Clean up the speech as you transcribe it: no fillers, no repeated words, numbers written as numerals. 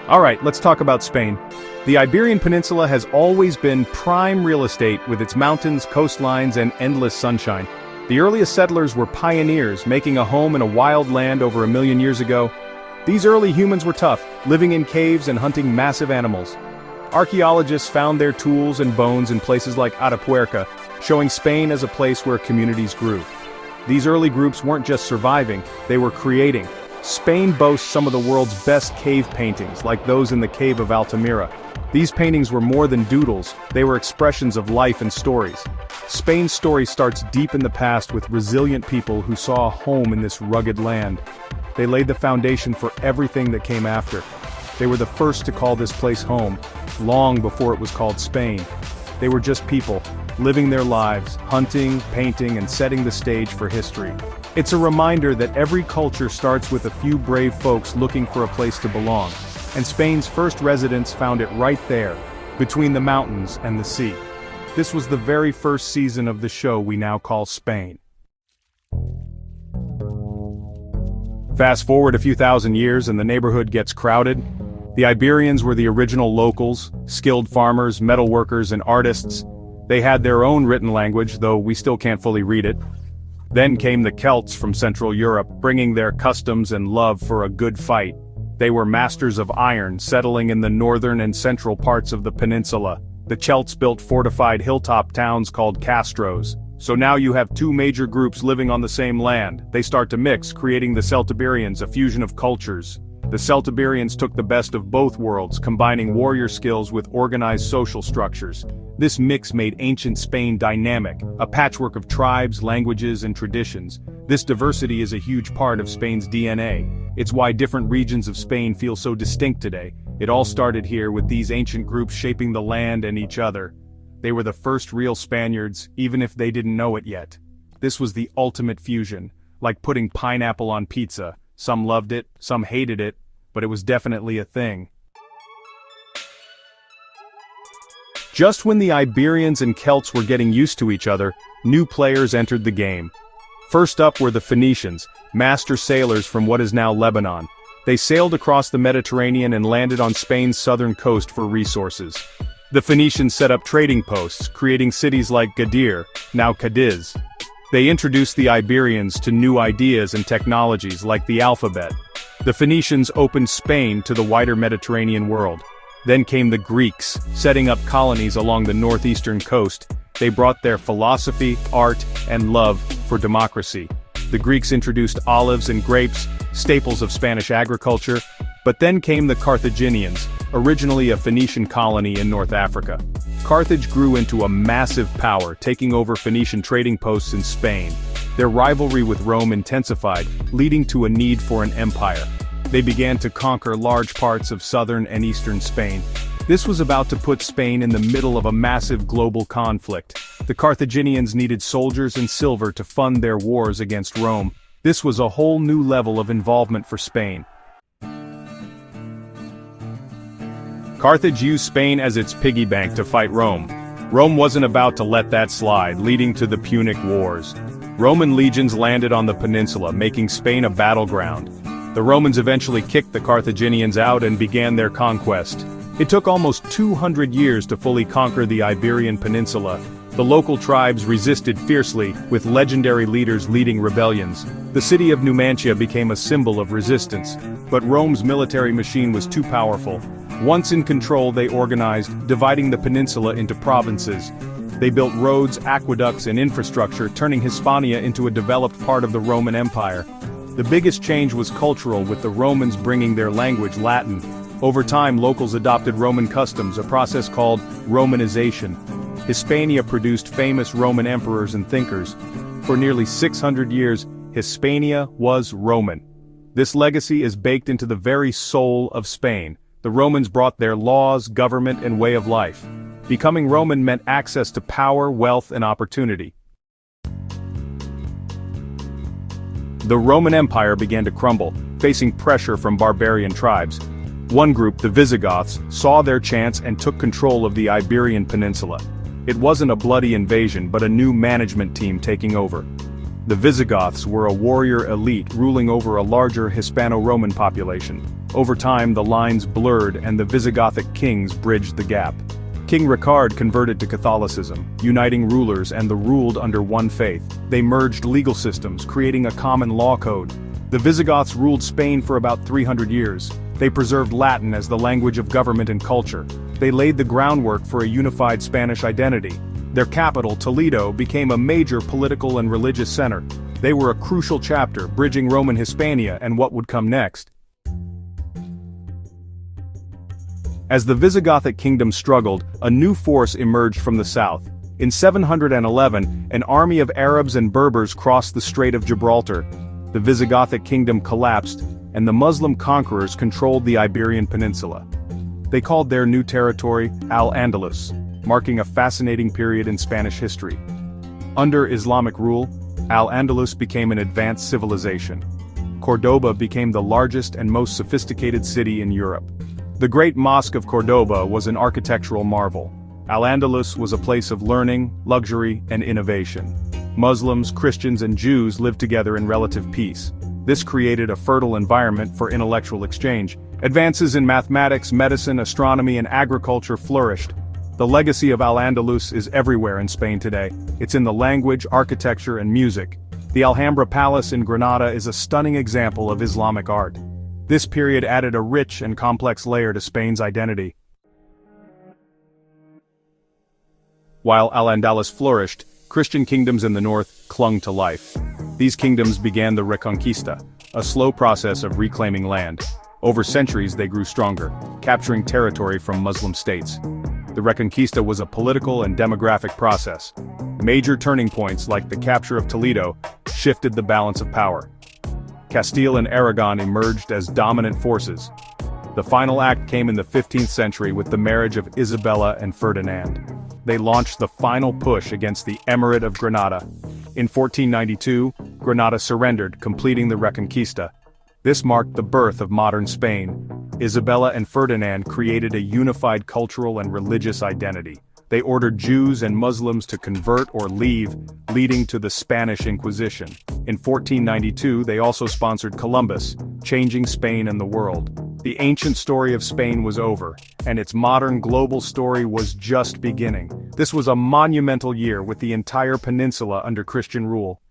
Alright, let's talk about Spain. The Iberian Peninsula has always been prime real estate with its mountains, coastlines, and endless sunshine. The earliest settlers were pioneers, making a home in a wild land over 1 million years ago. These early humans were tough, living in caves and hunting massive animals. Archaeologists found their tools and bones in places like Atapuerca, showing Spain as a place where communities grew. These early groups weren't just surviving, they were creating. Spain boasts some of the world's best cave paintings, like those in the Cave of Altamira. These paintings were more than doodles, they were expressions of life and stories. Spain's story starts deep in the past with resilient people who saw a home in this rugged land. They laid the foundation for everything that came after. They were the first to call this place home, long before it was called Spain. They were just people, living their lives, hunting, painting, and setting the stage for history. It's a reminder that every culture starts with a few brave folks looking for a place to belong, and Spain's first residents found it right there, between the mountains and the sea. This was the very first season of the show we now call Spain. Fast forward a few thousand years and the neighborhood gets crowded. The Iberians were the original locals, skilled farmers, metalworkers, and artists. They had their own written language, though we still can't fully read it. Then came the Celts from Central Europe, bringing their customs and love for a good fight. They were masters of iron, settling in the northern and central parts of the peninsula. The Celts built fortified hilltop towns called castros. So now you have two major groups living on the same land. They start to mix, creating the Celtiberians, a fusion of cultures. The Celtiberians took the best of both worlds, combining warrior skills with organized social structures. This mix made ancient Spain dynamic, a patchwork of tribes, languages, and traditions. This diversity is a huge part of Spain's DNA. It's why different regions of Spain feel so distinct today. It all started here with these ancient groups shaping the land and each other. They were the first real Spaniards, even if they didn't know it yet. This was the ultimate fusion, like putting pineapple on pizza. Some loved it, some hated it, but it was definitely a thing. Just when the Iberians and Celts were getting used to each other, new players entered the game. First up were the Phoenicians, master sailors from what is now Lebanon. They sailed across the Mediterranean and landed on Spain's southern coast for resources. The Phoenicians set up trading posts, creating cities like Gadir, now Cadiz. They introduced the Iberians to new ideas and technologies like the alphabet. The Phoenicians opened Spain to the wider Mediterranean world. Then came the Greeks, setting up colonies along the northeastern coast. They brought their philosophy, art, and love for democracy. The Greeks introduced olives and grapes, staples of Spanish agriculture. But then came the Carthaginians, originally a Phoenician colony in North Africa. Carthage grew into a massive power, taking over Phoenician trading posts in Spain. Their rivalry with Rome intensified, leading to a need for an empire. They began to conquer large parts of southern and eastern Spain. This was about to put Spain in the middle of a massive global conflict. The Carthaginians needed soldiers and silver to fund their wars against Rome. This was a whole new level of involvement for Spain. Carthage used Spain as its piggy bank to fight Rome. Rome wasn't about to let that slide, leading to the Punic Wars. Roman legions landed on the peninsula, making Spain a battleground. The Romans eventually kicked the Carthaginians out and began their conquest. It took almost 200 years to fully conquer the Iberian Peninsula. The local tribes resisted fiercely, with legendary leaders leading rebellions. The city of Numancia became a symbol of resistance, but Rome's military machine was too powerful. Once in control, they organized, dividing the peninsula into provinces. They built roads, aqueducts, and infrastructure, turning Hispania into a developed part of the Roman Empire. The biggest change was cultural, with the Romans bringing their language, Latin. Over time, locals adopted Roman customs, a process called Romanization. Hispania produced famous Roman emperors and thinkers. For nearly 600 years, Hispania was Roman. This legacy is baked into the very soul of Spain. The Romans brought their laws, government, and way of life. Becoming Roman meant access to power, wealth, and opportunity. The Roman Empire began to crumble, facing pressure from barbarian tribes. One group, the Visigoths, saw their chance and took control of the Iberian Peninsula. It wasn't a bloody invasion, but a new management team taking over. The Visigoths were a warrior elite ruling over a larger Hispano-Roman population. Over time, the lines blurred and the Visigothic kings bridged the gap. King Ricard converted to Catholicism, uniting rulers and the ruled under one faith. They merged legal systems, creating a common law code. The Visigoths ruled Spain for about 300 years. They preserved Latin as the language of government and culture. They laid the groundwork for a unified Spanish identity. Their capital, Toledo, became a major political and religious center. They were a crucial chapter, bridging Roman Hispania and what would come next. As the Visigothic kingdom struggled, a new force emerged from the south. In 711, an army of Arabs and Berbers crossed the Strait of Gibraltar. The Visigothic kingdom collapsed, and the Muslim conquerors controlled the Iberian Peninsula. They called their new territory Al-Andalus, marking a fascinating period in Spanish history. Under Islamic rule, Al-Andalus became an advanced civilization. Cordoba became the largest and most sophisticated city in Europe. The Great Mosque of Cordoba was an architectural marvel. Al-Andalus was a place of learning, luxury, and innovation. Muslims, Christians, and Jews lived together in relative peace. This created a fertile environment for intellectual exchange. Advances in mathematics, medicine, astronomy, and agriculture flourished. The legacy of Al-Andalus is everywhere in Spain today. It's in the language, architecture, and music. The Alhambra Palace in Granada is a stunning example of Islamic art. This period added a rich and complex layer to Spain's identity. While Al-Andalus flourished, Christian kingdoms in the north clung to life. These kingdoms began the Reconquista, a slow process of reclaiming land. Over centuries they grew stronger, capturing territory from Muslim states. The Reconquista was a political and demographic process. Major turning points like the capture of Toledo shifted the balance of power. Castile and Aragon emerged as dominant forces. The final act came in the 15th century with the marriage of Isabella and Ferdinand. They launched the final push against the Emirate of Granada. In 1492, Granada surrendered, completing the Reconquista. This marked the birth of modern Spain. Isabella and Ferdinand created a unified cultural and religious identity. They ordered Jews and Muslims to convert or leave, leading to the Spanish Inquisition. In 1492, they also sponsored Columbus, changing Spain and the world. The ancient story of Spain was over, and its modern global story was just beginning. This was a monumental year with the entire peninsula under Christian rule.